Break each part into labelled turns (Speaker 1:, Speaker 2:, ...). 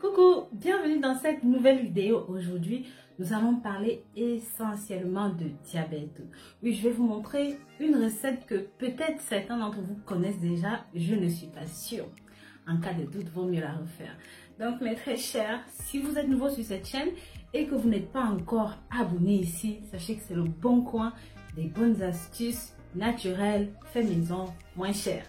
Speaker 1: Coucou, bienvenue dans cette nouvelle vidéo. Aujourd'hui, nous allons parler essentiellement de diabète. Oui, je vais vous montrer une recette que peut-être certains d'entre vous connaissent déjà, je ne suis pas sûre. En cas de doute, vaut mieux la refaire. Donc mes très chers, si vous êtes nouveau sur cette chaîne et que vous n'êtes pas encore abonné ici, sachez que c'est le bon coin des bonnes astuces naturelles, fait maison, moins chères.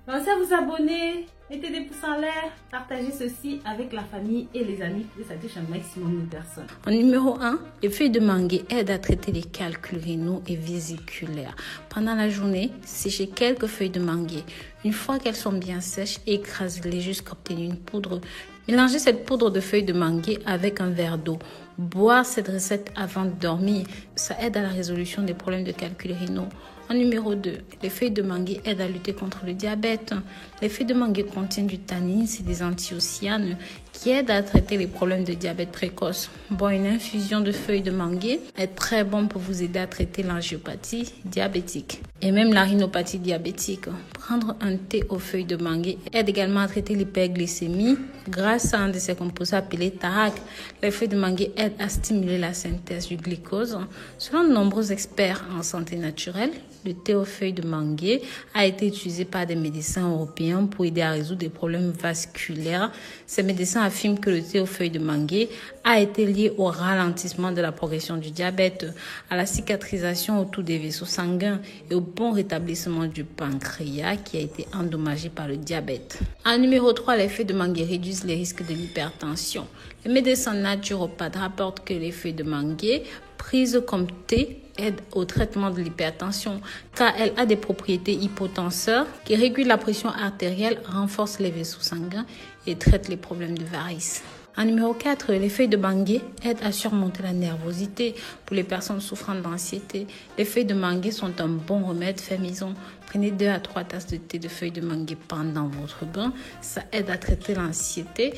Speaker 1: Pensez à vous abonner, mettez des pouces en l'air, partagez ceci avec la famille et les amis pour que ça touche un maximum de personnes.
Speaker 2: En numéro 1, les feuilles de mangue aident à traiter les calculs rénaux et vésiculaires. Pendant la journée, séchez quelques feuilles de mangue. Une fois qu'elles sont bien sèches, écrasez-les jusqu'à obtenir une poudre. Mélangez cette poudre de feuilles de mangue avec un verre d'eau. Boire cette recette avant de dormir, ça aide à la résolution des problèmes de calculs rénaux. En numéro 2, les feuilles de mangue aident à lutter contre le diabète. Les feuilles de mangue contiennent du tannin et des antiocyanes qui aident à traiter les problèmes de diabète précoce. Boire une infusion de feuilles de mangue est très bon pour vous aider à traiter l'angiopathie diabétique et même la rhinopathie diabétique. Prendre un thé aux feuilles de mangue aide également à traiter l'hyperglycémie grâce à un de ces composés appelé TARC. Les feuilles de mangue aident à stimuler la synthèse du glucose. Selon de nombreux experts en santé naturelle, le thé aux feuilles de mangue a été utilisé par des médecins européens pour aider à résoudre des problèmes vasculaires. Ces médecins affirment que le thé aux feuilles de mangue a été lié au ralentissement de la progression du diabète, à la cicatrisation autour des vaisseaux sanguins et au bon rétablissement du pancréas qui a été endommagé par le diabète. En numéro 3, les feuilles de mangue réduisent les risques de l'hypertension. Les médecins naturopathes rapportent que les feuilles de mangue prises comme thé aide au traitement de l'hypertension car elle a des propriétés hypotenseurs qui régulent la pression artérielle, renforcent les vaisseaux sanguins et traitent les problèmes de varices. En numéro 4, les feuilles de mangue aident à surmonter la nervosité pour les personnes souffrant d'anxiété. Les feuilles de mangue sont un bon remède fait maison. Prenez 2 à 3 tasses de thé de feuilles de mangue pendant votre bain. Ça aide à traiter l'anxiété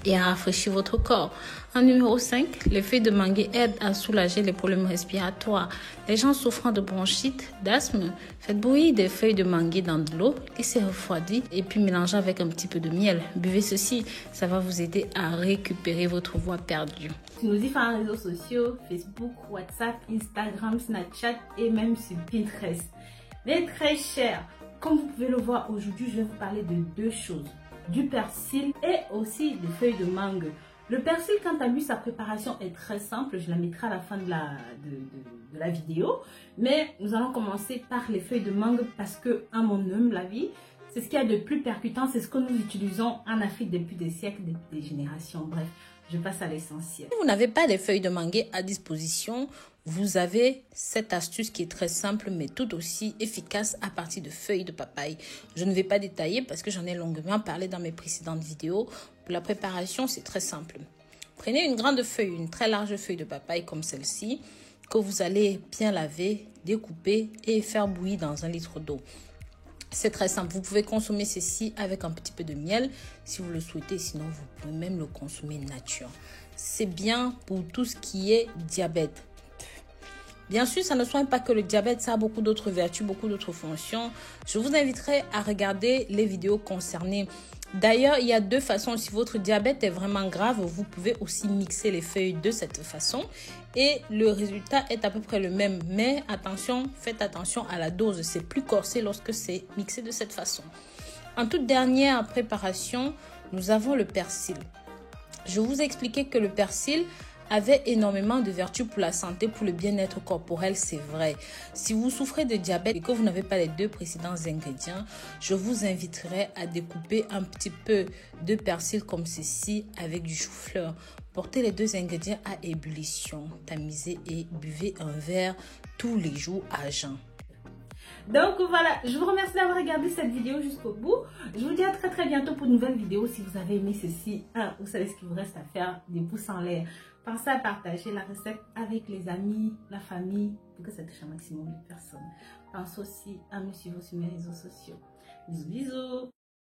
Speaker 2: et à rafraîchir votre corps. En numéro 5, les feuilles de mangue aident à soulager les problèmes respiratoires. Les gens souffrant de bronchite, d'asthme, faites bouillir des feuilles de mangue dans de l'eau, laissez refroidir et puis mélangez avec un petit peu de miel. Buvez ceci, ça va vous aider à récupérer votre voix perdue.
Speaker 1: Tu nous y fais en réseaux sociaux, Facebook, WhatsApp, Instagram, Snapchat et même sur Pinterest. Mais très chers, comme vous pouvez le voir aujourd'hui, je vais vous parler de deux choses. Du persil et aussi des feuilles de mangue. Le persil, quant à lui, sa préparation est très simple. Je la mettrai à la fin de la vidéo. Mais nous allons commencer par les feuilles de mangue parce que, à mon humble avis, c'est ce qu'il y a de plus percutant. C'est ce que nous utilisons en Afrique depuis des siècles, depuis des générations. Bref, je passe à l'essentiel.
Speaker 2: Si vous n'avez pas des feuilles de mangue à disposition, vous avez cette astuce qui est très simple mais tout aussi efficace à partir de feuilles de papaye. Je ne vais pas détailler parce que j'en ai longuement parlé dans mes précédentes vidéos. Pour la préparation, c'est très simple. Prenez une grande feuille, une très large feuille de papaye comme celle-ci que vous allez bien laver, découper et faire bouillir dans 1 litre d'eau. C'est très simple. Vous pouvez consommer ceci avec un petit peu de miel si vous le souhaitez. Sinon, vous pouvez même le consommer nature. C'est bien pour tout ce qui est diabète. Bien sûr, ça ne soigne pas que le diabète, ça a beaucoup d'autres vertus, beaucoup d'autres fonctions. Je vous inviterai à regarder les vidéos concernées. D'ailleurs, il y a 2 façons. Si votre diabète est vraiment grave, vous pouvez aussi mixer les feuilles de cette façon. Et le résultat est à peu près le même. Mais attention, faites attention à la dose. C'est plus corsé lorsque c'est mixé de cette façon. En toute dernière préparation, nous avons le persil. Je vous ai expliqué que le persil avait énormément de vertus pour la santé, pour le bien-être corporel, c'est vrai. Si vous souffrez de diabète et que vous n'avez pas les 2 précédents ingrédients, je vous inviterai à découper un petit peu de persil comme ceci avec du chou-fleur. Portez les 2 ingrédients à ébullition, tamisez et buvez un verre tous les jours à jeun.
Speaker 1: Donc voilà, je vous remercie d'avoir regardé cette vidéo jusqu'au bout. Je vous dis à très bientôt pour une nouvelle vidéo. Si vous avez aimé ceci, vous savez ce qu'il vous reste à faire, des pouces en l'air. Pensez à partager la recette avec les amis, la famille, pour que ça touche un maximum de personnes. Pensez aussi à me suivre sur mes réseaux sociaux. Bisous, bisous.